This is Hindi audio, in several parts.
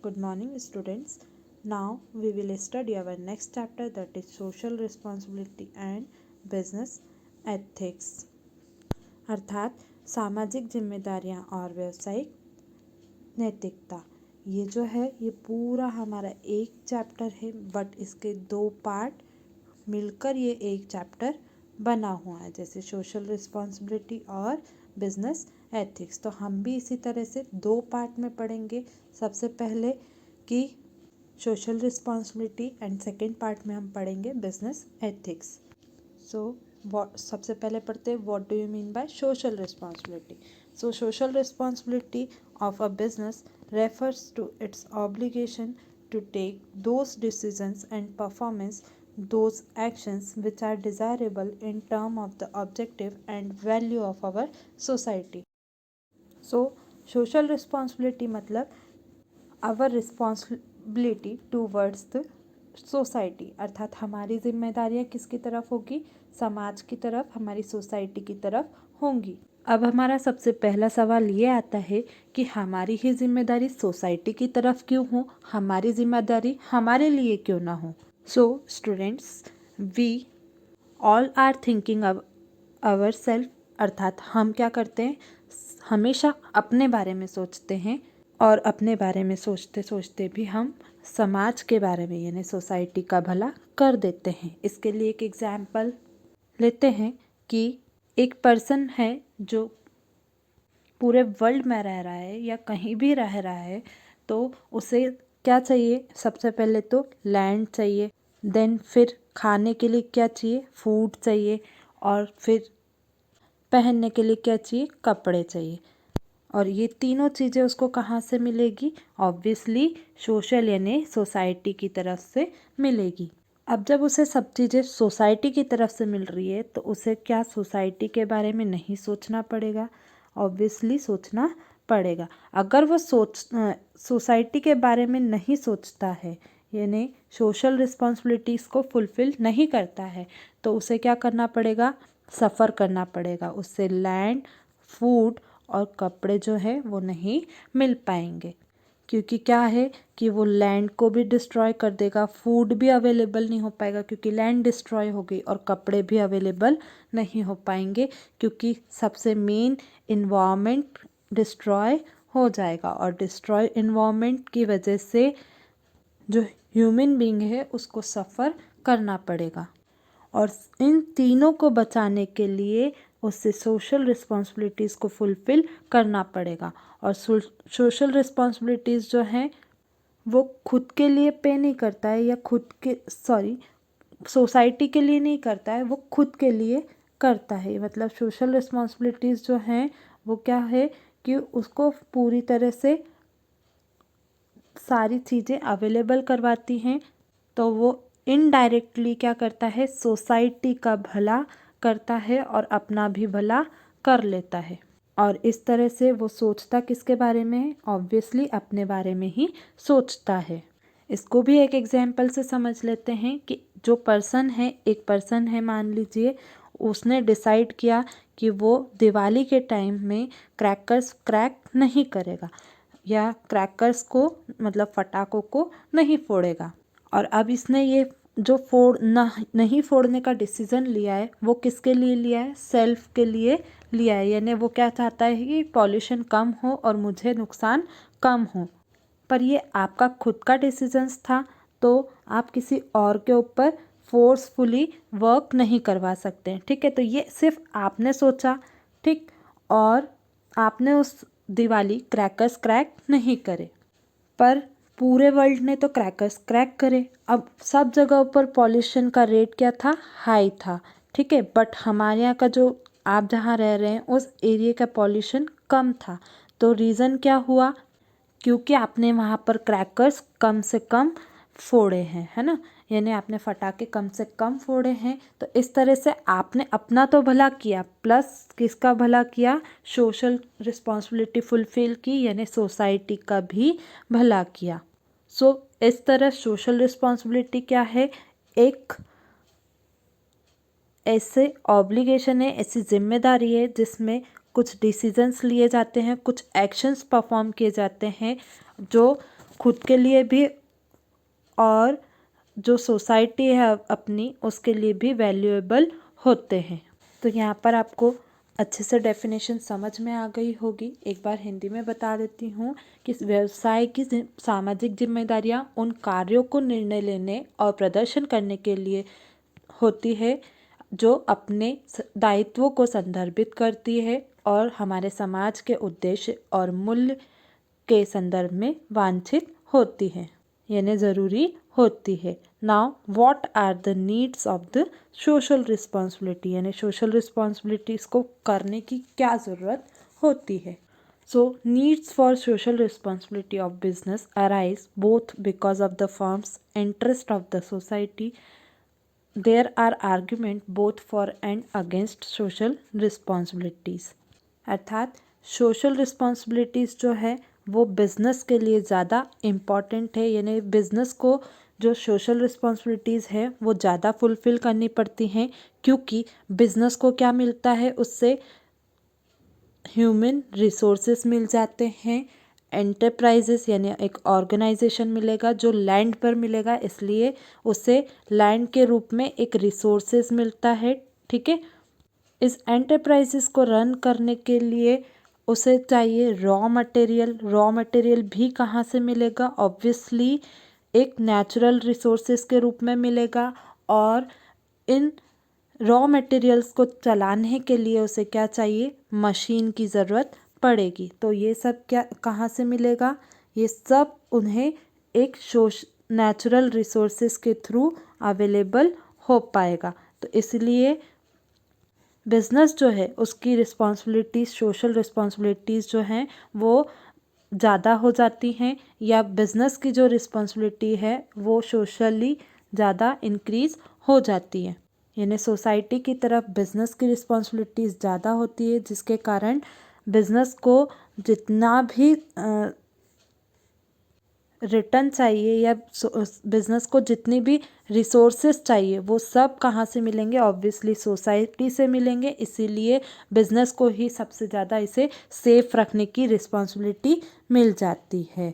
Good morning, students. Now we will study our next chapter, that is social responsibility and business ethics. अर्थात सामाजिक जिम्मेदारियां और व्यावसायिक नैतिकता। ये जो है ये पूरा हमारा एक चैप्टर है, बट इसके दो पार्ट मिलकर ये एक चैप्टर बना हुआ है, जैसे सोशल रिस्पॉन्सिबिलिटी और बिजनेस एथिक्स। तो हम भी इसी तरह से दो पार्ट में पढ़ेंगे। सबसे पहले कि social responsibility and second part में हम पढ़ेंगे बिजनेस एथिक्स। सबसे पहले पढ़ते हैं what do you mean by social responsibility. So social responsibility of a business refers to its obligation to take those decisions and performance those actions which are desirable in term of the objective and value of our society. So social responsibility मतलब our responsibility towards the society, अर्थात हमारी जिम्मेदारियाँ किसकी तरफ होगी, समाज की तरफ, हमारी सोसाइटी की तरफ होंगी। अब हमारा सबसे पहला सवाल ये आता है कि हमारी ही जिम्मेदारी सोसाइटी की तरफ क्यों हो, हमारी जिम्मेदारी हमारे लिए क्यों ना हो। So students, we all are thinking our self, अर्थात हम क्या करते हैं, हमेशा अपने बारे में सोचते हैं और अपने बारे में सोचते सोचते भी हम समाज के बारे में यानी सोसाइटी का भला कर देते हैं। इसके लिए एक एग्जाम्पल लेते हैं कि एक पर्सन है जो पूरे वर्ल्ड में रह रहा है या कहीं भी रह रहा है, तो उसे क्या चाहिए, सबसे पहले तो लैंड चाहिए, देन फिर खाने के लिए क्या चाहिए, फूड चाहिए, और फिर पहनने के लिए क्या चाहिए, कपड़े चाहिए। और ये तीनों चीज़ें उसको कहाँ से मिलेगी, ऑब्वियसली सोशल यानी सोसाइटी की तरफ से मिलेगी। अब जब उसे सब चीज़ें सोसाइटी की तरफ से मिल रही है, तो उसे क्या सोसाइटी के बारे में नहीं सोचना पड़ेगा, ऑब्वियसली सोचना पड़ेगा। अगर वो सोसाइटी के बारे में नहीं सोचता है यानी सोशल रिस्पॉन्सिबिलिटीज़ को फुलफ़िल नहीं करता है, तो उसे क्या करना पड़ेगा, सफ़र करना पड़ेगा। उससे लैंड, फूड और कपड़े जो है वो नहीं मिल पाएंगे, क्योंकि क्या है कि वो लैंड को भी डिस्ट्रॉय कर देगा, फूड भी अवेलेबल नहीं हो पाएगा क्योंकि लैंड डिस्ट्रॉय हो गई, और कपड़े भी अवेलेबल नहीं हो पाएंगे क्योंकि सबसे मेन इन्वायरमेंट डिस्ट्रॉय हो जाएगा। और डिस्ट्रॉय इन्वायरमेंट की वजह से जो ह्यूमन बीइंग है उसको सफ़र करना पड़ेगा, और इन तीनों को बचाने के लिए उससे सोशल रिस्पॉन्सिबिलिटीज़ को फुलफ़िल करना पड़ेगा। और सोशल रिस्पॉन्सिबिलिटीज़ जो हैं वो खुद के लिए पे नहीं करता है या सोसाइटी के लिए नहीं करता है, वो खुद के लिए करता है। मतलब सोशल रिस्पॉन्सिबिलिटीज़ जो हैं वो क्या है कि उसको पूरी तरह से सारी चीज़ें अवेलेबल करवाती हैं, तो वो इनडायरेक्टली क्या करता है, सोसाइटी का भला करता है और अपना भी भला कर लेता है। और इस तरह से वो सोचता किसके बारे में है, ऑब्वियसली अपने बारे में ही सोचता है। इसको भी एक एग्जाम्पल से समझ लेते हैं कि जो पर्सन है, एक पर्सन है मान लीजिए, उसने डिसाइड किया कि वो दिवाली के टाइम में क्रैकर्स क्रैक नहीं करेगा या क्रैकर्स को मतलब पटाखों को नहीं फोड़ेगा। और अब इसने ये जो नहीं फोड़ने का डिसीज़न लिया है वो किसके लिए लिया है, सेल्फ के लिए लिया है। यानी वो क्या चाहता है कि पॉल्यूशन कम हो और मुझे नुकसान कम हो। पर ये आपका खुद का डिसीजंस था, तो आप किसी और के ऊपर फोर्सफुली वर्क नहीं करवा सकते, ठीक है। तो ये सिर्फ आपने सोचा, ठीक, और आपने उस दिवाली क्रैकर्स क्रैक नहीं करे, पर पूरे वर्ल्ड ने तो क्रैकर्स क्रैक करे। अब सब जगह पर पॉल्यूशन का रेट क्या था, हाई था, ठीक है। बट हमारे यहाँ का जो आप जहाँ रह रहे हैं उस एरिया का पॉल्यूशन कम था। तो रीज़न क्या हुआ, क्योंकि आपने वहाँ पर क्रैकर्स कम से कम फोड़े हैं, है ना, यानी आपने फटाके कम से कम फोड़े हैं। तो इस तरह से आपने अपना तो भला किया, प्लस किसका भला किया, सोशल रिस्पॉन्सिबिलिटी फुलफिल की, यानी सोसाइटी का भी भला किया। इस तरह सोशल रिस्पॉन्सिबिलिटी क्या है, एक ऐसे ऑब्लिगेशन है, ऐसी जिम्मेदारी है जिसमें कुछ डिसीजंस लिए जाते हैं, कुछ एक्शंस परफॉर्म किए जाते हैं जो खुद के लिए भी और जो सोसाइटी है अपनी उसके लिए भी वैल्यूएबल होते हैं। तो यहाँ पर आपको अच्छे से डेफिनेशन समझ में आ गई होगी। एक बार हिंदी में बता देती हूँ कि व्यवसाय की सामाजिक जिम्मेदारियाँ उन कार्यों को निर्णय लेने और प्रदर्शन करने के लिए होती है जो अपने दायित्वों को संदर्भित करती है और हमारे समाज के उद्देश्य और मूल्य के संदर्भ में वांछित होती है, यानी ज़रूरी होती है। Now what are the needs of the social responsibility, यानी सोशल रिस्पॉन्सिबिलिटीज़ को करने की क्या ज़रूरत होती है। So needs for social responsibility of business arise both because of the firm's interest of the society. There are argument both for and against social responsibilities. अर्थात सोशल रिस्पॉन्सिबिलिटीज़ जो है वो बिज़नेस के लिए ज़्यादा इम्पॉर्टेंट है, यानी बिज़नेस को जो सोशल रिस्पॉन्सिबिलिटीज़ है वो ज़्यादा फुलफ़िल करनी पड़ती हैं, क्योंकि बिज़नेस को क्या मिलता है, उससे ह्यूमन रिसोर्सेस मिल जाते हैं, एंटरप्राइजेस यानी एक ऑर्गेनाइजेशन मिलेगा जो लैंड पर मिलेगा, इसलिए उसे लैंड के रूप में एक रिसोर्सेस मिलता है। ठीक है, इस एंटरप्राइजेस को रन करने के लिए उसे चाहिए रॉ मटेरियल भी कहाँ से मिलेगा, ऑब्वियसली एक नेचुरल रिसोर्सेस के रूप में मिलेगा। और इन रॉ मटेरियल्स को चलाने के लिए उसे क्या चाहिए, मशीन की ज़रूरत पड़ेगी। तो ये सब क्या कहाँ से मिलेगा, ये सब उन्हें एक नेचुरल रिसोर्सेस के थ्रू अवेलेबल हो पाएगा। तो इसलिए बिज़नेस जो है उसकी रिस्पॉन्सिबिलिटीज़, सोशल रिस्पॉन्सिबिलिटीज़ जो हैं वो ज़्यादा हो जाती हैं, या बिज़नेस की जो रिस्पॉन्सिबिलिटी है वो सोशली ज़्यादा इंक्रीज़ हो जाती है, यानी सोसाइटी की तरफ बिज़नेस की रिस्पॉन्सिबिलिटीज़ ज़्यादा होती है, जिसके कारण बिज़नेस को जितना भी रिटर्न चाहिए या बिज़नेस को जितनी भी रिसोर्सेज चाहिए वो सब कहाँ से मिलेंगे, ऑब्वियसली सोसाइटी से मिलेंगे। इसीलिए बिज़नेस को ही सबसे ज़्यादा इसे सेफ रखने की रिस्पॉन्सिबिलिटी मिल जाती है,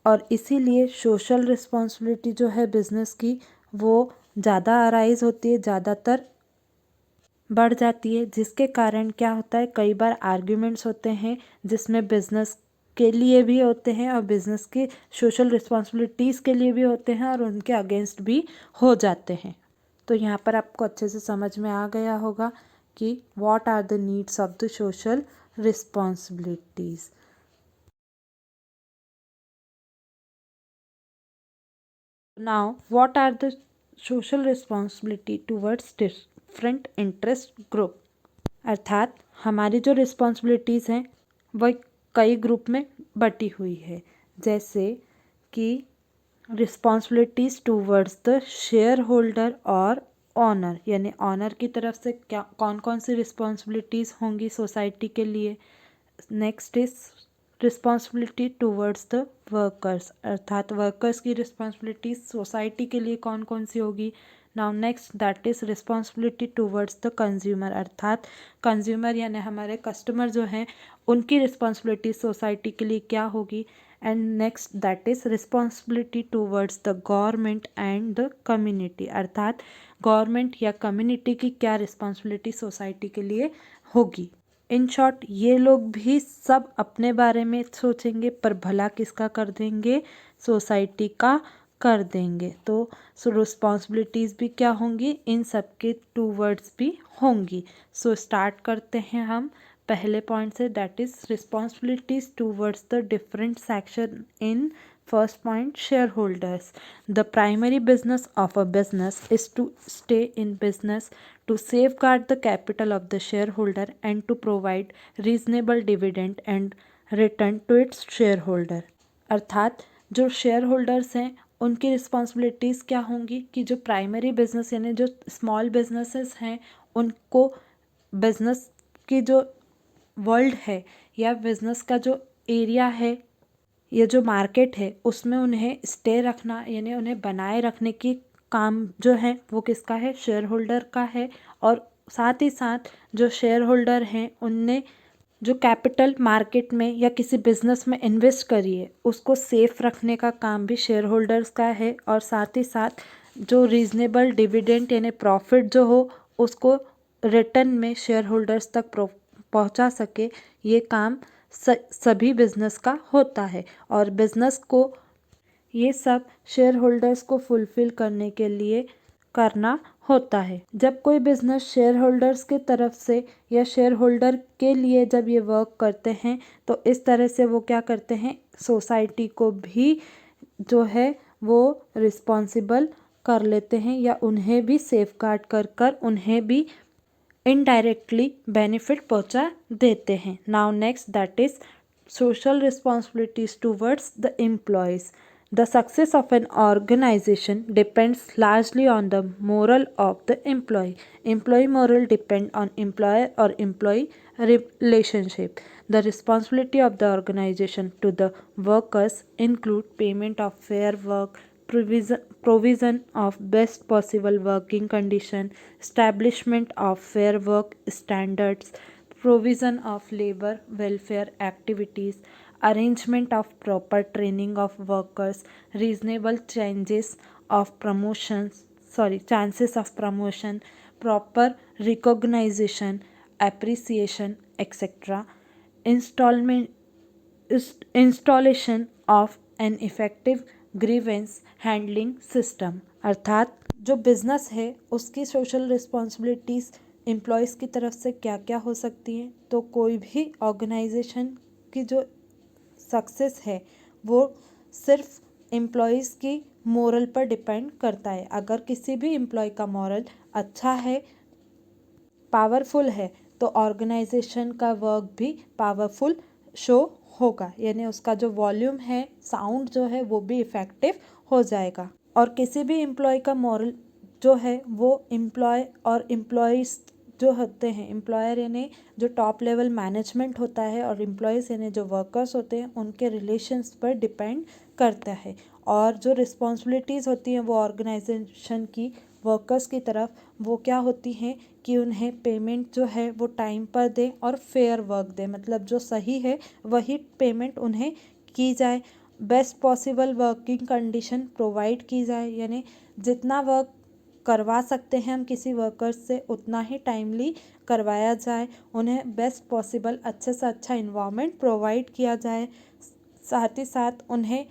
और इसीलिए सोशल रिस्पॉन्सिबिलिटी जो है बिज़नेस की वो ज़्यादा अराइज होती है, ज़्यादातर बढ़ जाती है, जिसके कारण क्या होता है, कई बार आर्ग्यूमेंट्स होते हैं जिसमें बिज़नेस के लिए भी होते हैं और बिज़नेस की सोशल रिस्पॉन्सिबिलिटीज़ के लिए भी होते हैं और उनके अगेंस्ट भी हो जाते हैं। तो यहाँ पर आपको अच्छे से समझ में आ गया होगा कि what are the needs of the social responsibilities. Now what are the social responsibility towards different interest group. अर्थात हमारी जो रिस्पॉन्सिबिलिटीज़ हैं वह कई ग्रुप में बटी हुई है, जैसे कि responsibilities towards the share holder और ऑनर, यानी ऑनर की तरफ से क्या कौन कौन सी रिस्पॉन्सिबिलिटीज़ होंगी सोसाइटी के लिए। Next is responsibility towards the workers, अर्थात वर्कर्स की रिस्पॉन्सिबिलिटीज़ सोसाइटी के लिए कौन कौन सी होगी। Now next that is responsibility towards the consumer, अर्थात कंज्यूमर यानी हमारे कस्टमर जो हैं उनकी रिस्पॉन्सिबिलिटी सोसाइटी के लिए क्या होगी। And next that is responsibility towards the government and the community, अर्थात गवर्नमेंट या कम्युनिटी की क्या रिस्पॉन्सिबिलिटी सोसाइटी के लिए होगी। इन शॉर्ट ये लोग भी सब अपने बारे में सोचेंगे पर भला किसका कर देंगे, सोसाइटी का कर देंगे। तो रिस्पॉन्सिबिलिटीज़ भी क्या होंगी, इन सब के टू वर्ड्स भी होंगी। सो स्टार्ट करते हैं हम पहले पॉइंट से, that is responsibilities towards the different section in first point, shareholders. The primary business of a business is to stay in business to safeguard the capital of the shareholder and to provide reasonable dividend and return to its shareholder. अर्थात जो शेयर होल्डर्स हैं उनकी रिस्पॉन्सिबिलिटीज़ क्या होंगी कि जो प्राइमरी बिजनेस यानी जो स्मॉल बिजनेसेस हैं उनको बिजनेस की जो वर्ल्ड है या बिजनेस का जो एरिया है, ये जो मार्केट है उसमें उन्हें स्टे रखना यानी उन्हें बनाए रखने की काम जो है वो किसका है, शेयर होल्डर का है। और साथ ही साथ जो शेयर होल्डर हैं उनने जो कैपिटल मार्केट में या किसी बिजनेस में इन्वेस्ट करी है उसको सेफ रखने का काम भी शेयर होल्डर्स का है, और साथ ही साथ जो रीजनेबल डिविडेंड यानी प्रॉफिट जो हो उसको रिटर्न में शेयर होल्डर्स तक पहुंचा सके, ये काम सभी बिजनेस का होता है। और बिजनेस को ये सब शेयर होल्डर्स को फुलफिल करने के लिए करना होता है। जब कोई बिजनेस शेयर होल्डर्स की तरफ से या शेयर होल्डर के लिए जब ये वर्क करते हैं तो इस तरह से वो क्या करते हैं, सोसाइटी को भी जो है वो रिस्पॉन्सिबल कर लेते हैं या उन्हें भी सेफ गार्ड कर कर उन्हें भी इनडायरेक्टली बेनिफिट पहुंचा देते हैं। Now next that is social responsibilities towards the employees. The success of an organization depends largely on the moral of the employee. Employee moral depend on employer or employee relationship. The responsibility of the organization to the workers include payment of fair work, provision of best possible working condition, establishment of fair work standards, provision of labor welfare activities, arrangement of proper training of workers, reasonable chances of promotion, proper recognition, appreciation, etc. Installment installation of an effective grievance handling system। अर्थात जो बिजनेस है उसकी सोशल रिस्पॉन्सिबिलिटीज़ एम्प्लॉयज़ की तरफ से क्या क्या हो सकती हैं। तो कोई भी ऑर्गेनाइजेशन की जो सक्सेस है वो सिर्फ एम्प्लॉयज़ की मोरल पर डिपेंड करता है। अगर किसी भी एम्प्लॉय का मोरल अच्छा है, पावरफुल है, तो ऑर्गेनाइजेशन का वर्क भी पावरफुल शो होगा, यानी उसका जो वॉल्यूम है, साउंड जो है वो भी इफ़ेक्टिव हो जाएगा। और किसी भी एम्प्लॉय का मॉरल जो है वो एम्प्लॉय और एम्प्लॉयज़ जो होते हैं, एम्प्लॉयर यानी जो टॉप लेवल मैनेजमेंट होता है और एम्प्लॉयज़ यानी जो वर्कर्स होते हैं उनके रिलेशंस पर डिपेंड करता है। और जो रिस्पॉन्सिबिलिटीज़ होती हैं वो ऑर्गेनाइजेशन की वर्कर्स की तरफ वो क्या होती हैं कि उन्हें पेमेंट जो है वो टाइम पर दें और फेयर वर्क दें, मतलब जो सही है वही पेमेंट उन्हें की जाए। Best possible working condition provide की जाए, यानी जितना वर्क करवा सकते हैं हम किसी वर्कर्स से उतना ही टाइमली करवाया जाए। उन्हें बेस्ट पॉसिबल अच्छे से अच्छा इन्वायरमेंट प्रोवाइड किया जाए। साथ ही साथ उन्हें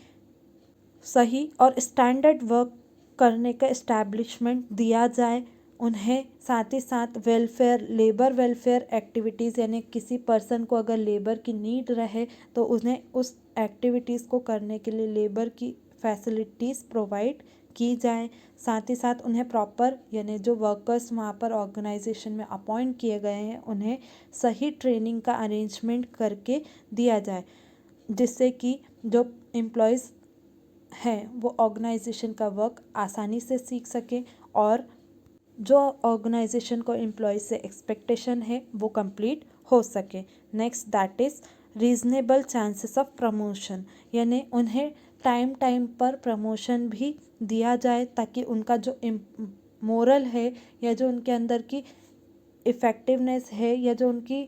सही और स्टैंडर्ड वर्क करने का इस्टेब्लिशमेंट दिया जाए। उन्हें साथ ही साथ लेबर वेलफेयर एक्टिविटीज़, यानी किसी पर्सन को अगर लेबर की नीड रहे तो उन्हें उस एक्टिविटीज़ को करने के लिए लेबर की फैसिलिटीज़ प्रोवाइड की जाए। साथ ही साथ उन्हें प्रॉपर, यानी जो वर्कर्स वहाँ पर ऑर्गेनाइजेशन में अपॉइंट किए गए हैं उन्हें सही ट्रेनिंग का अरेंजमेंट करके दिया जाए, जिससे कि जो एम्प्लॉयज़ हैं वो ऑर्गेनाइजेशन का वर्क आसानी से सीख सकें और जो ऑर्गेनाइजेशन को एम्प्लॉय से एक्सपेक्टेशन है वो कंप्लीट हो सके। Next that is reasonable chances of promotion, यानी उन्हें टाइम टाइम पर प्रमोशन भी दिया जाए ताकि उनका जो मोरल है या जो उनके अंदर की इफ़ेक्टिवनेस है या जो उनकी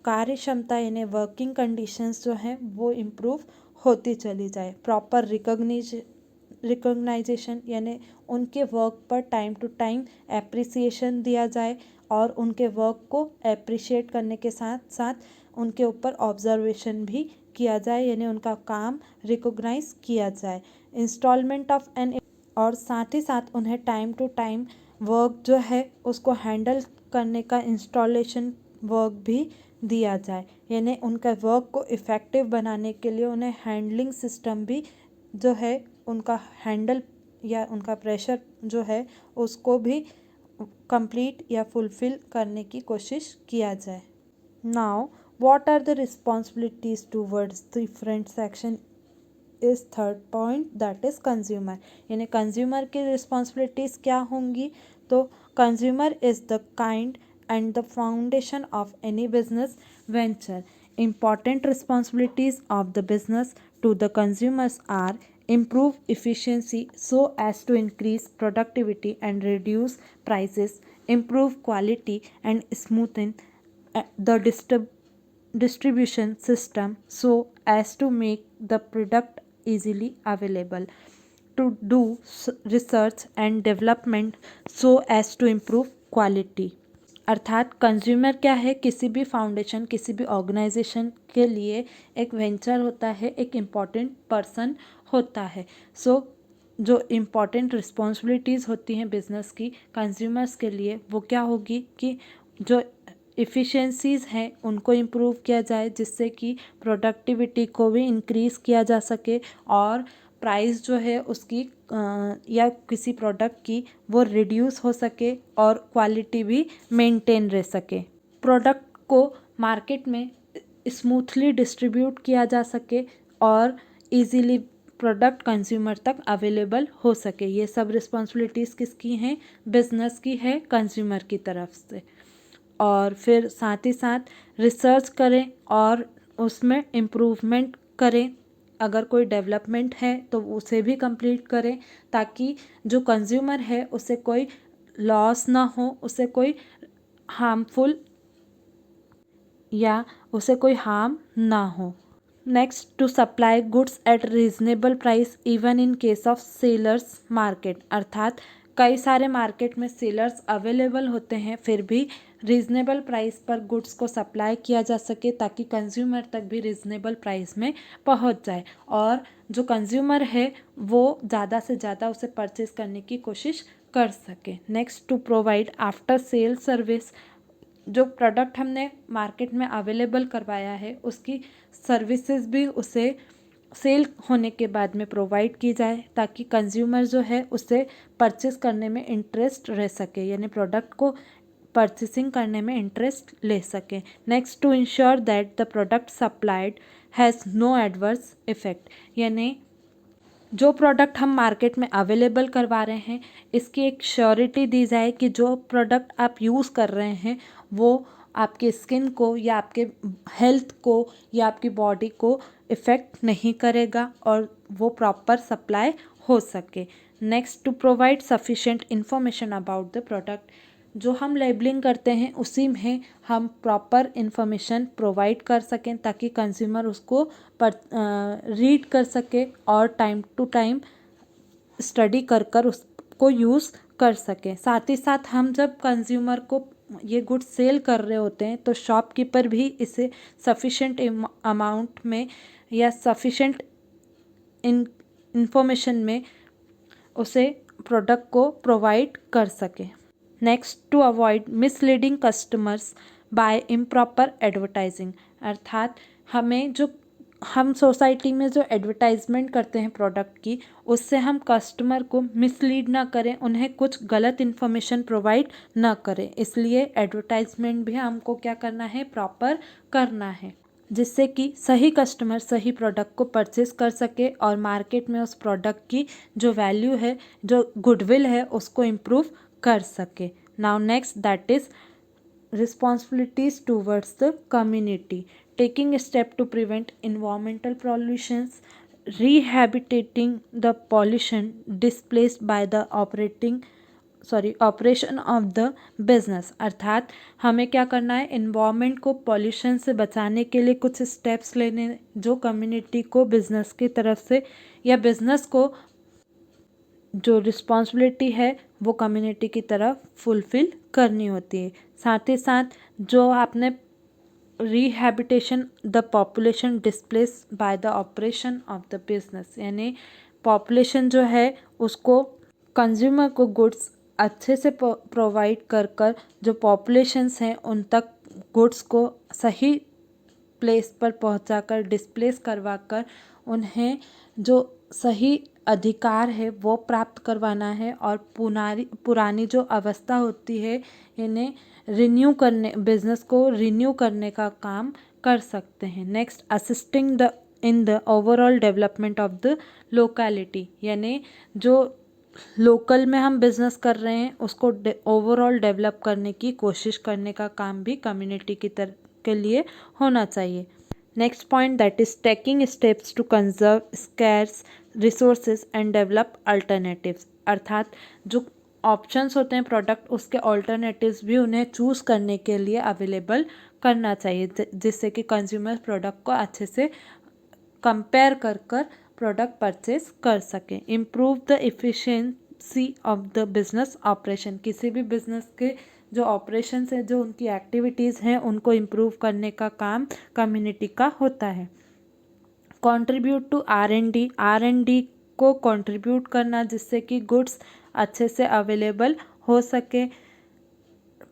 कार्य क्षमता यानी वर्किंग कंडीशंस जो हैं वो इम्प्रूव होती चली जाए। प्रॉपर रिकॉग्नाइजेशन, यानी उनके वर्क पर टाइम टू टाइम एप्रिसिएशन दिया जाए और उनके वर्क को एप्रिशिएट करने के साथ साथ उनके ऊपर ऑब्जर्वेशन भी किया जाए, यानी उनका काम रिकॉग्नाइज किया जाए। इंस्टॉलमेंट ऑफ एन, और साथ ही साथ उन्हें टाइम टू टाइम वर्क जो है उसको हैंडल करने का इंस्टॉलेशन वर्क भी दिया जाए, यानी उनका वर्क को इफ़ेक्टिव बनाने के लिए उन्हें हैंडलिंग सिस्टम भी जो है उनका हैंडल या उनका प्रेशर जो है उसको भी कंप्लीट या फुलफिल करने की कोशिश किया जाए। Now what are the responsibilities towards different section इस third point, that is consumer, यानी कंज्यूमर की रिस्पॉन्सिबिलिटीज़ क्या होंगी। तो consumer is the kind and the foundation of any business venture. Important responsibilities of the business to the consumers are improve efficiency so as to increase productivity and reduce prices, improve quality and smoothen the distribution system so as to make the product easily available, to do research and development so as to improve quality। अर्थात कंज्यूमर क्या है, किसी भी फाउंडेशन, किसी भी ऑर्गेनाइजेशन के लिए एक वेंचर होता है, एक इम्पॉर्टेंट पर्सन होता है। जो इम्पॉर्टेंट रिस्पॉन्सिबिलिटीज़ होती हैं बिजनेस की कंज्यूमर्स के लिए, वो क्या होगी कि जो इफ़िशेंसीज़ हैं उनको इम्प्रूव किया जाए, जिससे कि प्रोडक्टिविटी को भी इंक्रीज़ किया जा सके और प्राइस जो है उसकी या किसी प्रोडक्ट की वो रिड्यूस हो सके और क्वालिटी भी मेंटेन रह सके। प्रोडक्ट को मार्केट में स्मूथली डिस्ट्रीब्यूट किया जा सके और इजीली प्रोडक्ट कंज्यूमर तक अवेलेबल हो सके। ये सब रिस्पॉन्सिबिलिटीज़ किसकी हैं? बिजनेस की है, कंज्यूमर की तरफ से। और फिर साथ ही साथ रिसर्च करें और उसमें इम्प्रूवमेंट करें। अगर कोई डेवलपमेंट है तो उसे भी कंप्लीट करें, ताकि जो कंज्यूमर है उसे कोई लॉस ना हो, उसे कोई हार्मफुल या उसे कोई हार्म ना हो। Next, to supply goods at reasonable price even in case of sellers market. अर्थात कई सारे मार्केट में सेलर्स अवेलेबल होते हैं, फिर भी रीजनेबल प्राइस पर गुड्स को सप्लाई किया जा सके, ताकि कंज्यूमर तक भी रीजनेबल प्राइस में पहुंच जाए और जो कंज्यूमर है वो ज़्यादा से ज़्यादा उसे परचेज करने की कोशिश कर सके। Next, to provide after sale service. जो प्रोडक्ट हमने मार्केट में अवेलेबल करवाया है उसकी सर्विसेज भी उसे सेल होने के बाद में प्रोवाइड की जाए, ताकि कंज्यूमर जो है उसे परचेस करने में इंटरेस्ट रह सके, यानी प्रोडक्ट को परचेसिंग करने में इंटरेस्ट ले सके। Next, to ensure that the product supplied has no adverse effect. यानी जो प्रोडक्ट हम मार्केट में अवेलेबल करवा रहे हैं इसकी एक श्योरिटी दी जाए कि जो प्रोडक्ट आप यूज़ कर रहे हैं वो आपके स्किन को या आपके हेल्थ को या आपकी बॉडी को इफ़ेक्ट नहीं करेगा और वो प्रॉपर सप्लाई हो सके। Next, to provide sufficient information about the product. जो हम लेबलिंग करते हैं उसी में हम प्रॉपर इन्फॉर्मेशन प्रोवाइड कर सकें, ताकि कंज्यूमर उसको रीड कर सके और टाइम टू टाइम स्टडी कर उसको यूज़ कर सकें। साथ ही साथ हम जब कंज्यूमर को ये गुड्स सेल कर रहे होते हैं तो शॉपकीपर भी इसे सफिशेंट अमाउंट में या सफिशेंट इंफॉर्मेशन में उसे प्रोडक्ट को प्रोवाइड कर सके। Next, to avoid misleading customers by improper advertising. अर्थात हम सोसाइटी में जो एडवर्टाइजमेंट करते हैं प्रोडक्ट की, उससे हम कस्टमर को मिसलीड ना करें, उन्हें कुछ गलत इन्फॉर्मेशन प्रोवाइड ना करें। इसलिए एडवर्टाइजमेंट भी हमको क्या करना है, प्रॉपर करना है, जिससे कि सही कस्टमर सही प्रोडक्ट को परचेस कर सके और मार्केट में उस प्रोडक्ट की जो वैल्यू है, जो गुडविल है, उसको इम्प्रूव कर सके। Now next, that is responsibilities towards the community, taking a step to prevent environmental pollutions, rehabilitating the pollution displaced by the operation of the business. अर्थात हमें क्या करना है, इन्वायरमेंट को पॉल्यूशन से बचाने के लिए कुछ स्टेप्स लेने, जो कम्युनिटी को बिजनेस की तरफ से या बिजनेस को जो रिस्पॉन्सिबिलिटी है वो कम्युनिटी की तरफ फुलफिल करनी होती है। साथ ही साथ जो आपने rehabilitation the population displace by the operation of the business, यानी पॉपुलेशन जो है उसको कंज्यूमर को गुड्स अच्छे से प्रोवाइड कर जो पॉपुलेशंस हैं उन तक गुड्स को सही प्लेस पर पहुंचाकर डिस्प्लेस करवाकर उन्हें जो सही अधिकार है वो प्राप्त करवाना है और पुरानी जो अवस्था होती है इन्हें रिन्यू करने, बिजनेस को रिन्यू करने का काम कर सकते हैं। Next, assisting in the overall development of the locality, यानी जो लोकल में हम बिजनेस कर रहे हैं उसको ओवरऑल डेवलप करने की कोशिश करने का काम भी कम्युनिटी के लिए होना चाहिए। Next point, that is taking steps to conserve scarce resources and develop alternatives. अर्थात जो ऑप्शंस होते हैं प्रोडक्ट, उसके ऑल्टरनेटिव्स भी उन्हें चूज़ करने के लिए अवेलेबल करना चाहिए, जिससे कि कंज्यूमर प्रोडक्ट को अच्छे से कंपेयर कर प्रोडक्ट परचेज कर सकें। Improve the efficiency of the business operation, किसी भी बिजनेस के जो ऑपरेशंस हैं, जो उनकी एक्टिविटीज़ हैं, उनको इम्प्रूव करने का काम कम्युनिटी का होता है। कंट्रीब्यूट टू R&D, R&D को कंट्रीब्यूट करना जिससे कि गुड्स अच्छे से अवेलेबल हो सके।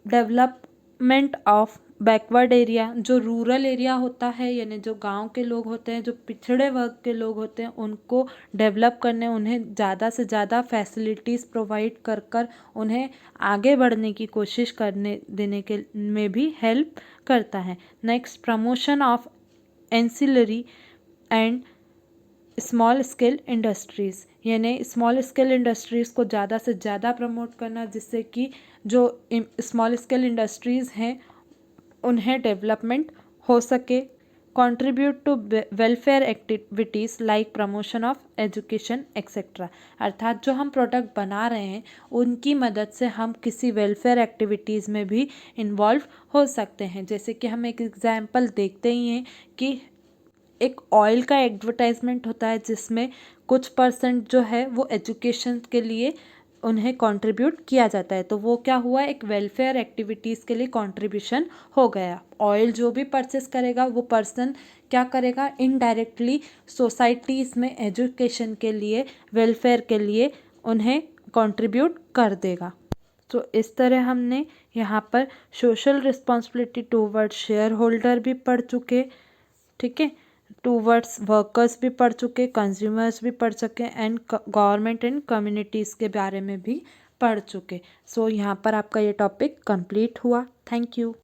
डेवलपमेंट ऑफ बैकवर्ड एरिया, जो रूरल एरिया होता है यानी जो गांव के लोग होते हैं, जो पिछड़े वर्ग के लोग होते हैं, उनको डेवलप करने, उन्हें ज़्यादा से ज़्यादा फैसिलिटीज़ प्रोवाइड कर उन्हें आगे बढ़ने की कोशिश करने देने के में भी हेल्प करता है। Next, promotion of ancillary and small scale industries, यानी स्मॉल स्केल इंडस्ट्रीज़ को ज़्यादा से ज़्यादा प्रमोट करना जिससे कि जो स्मॉल स्केल इंडस्ट्रीज़ हैं उन्हें डेवलपमेंट हो सके। Contribute to welfare activities like promotion of education etcetera, अर्थात जो हम प्रोडक्ट बना रहे हैं उनकी मदद से हम किसी वेलफेयर एक्टिविटीज़ में भी इन्वॉल्व हो सकते हैं। जैसे कि हम एक एग्जाम्पल देखते ही हैं कि एक ऑयल का एडवर्टाइजमेंट होता है जिसमें कुछ परसेंट जो है वो एजुकेशन के लिए उन्हें कंट्रीब्यूट किया जाता है, तो वो क्या हुआ, एक वेलफेयर एक्टिविटीज़ के लिए कंट्रीब्यूशन हो गया। ऑयल जो भी परचेस करेगा वो पर्सन क्या करेगा, इनडायरेक्टली सोसाइटीज़ में एजुकेशन के लिए, वेलफेयर के लिए उन्हें कंट्रीब्यूट कर देगा। तो इस तरह हमने यहाँ पर social responsibility towards share holder भी पढ़ चुके, ठीक है, टूवर्ड्स वर्कर्स भी पढ़ चुके, कंज्यूमर्स भी पढ़ चुके एंड गवर्नमेंट एंड कम्युनिटीज़ के बारे में भी पढ़ चुके। सो यहाँ पर आपका ये टॉपिक कंप्लीट हुआ। Thank you.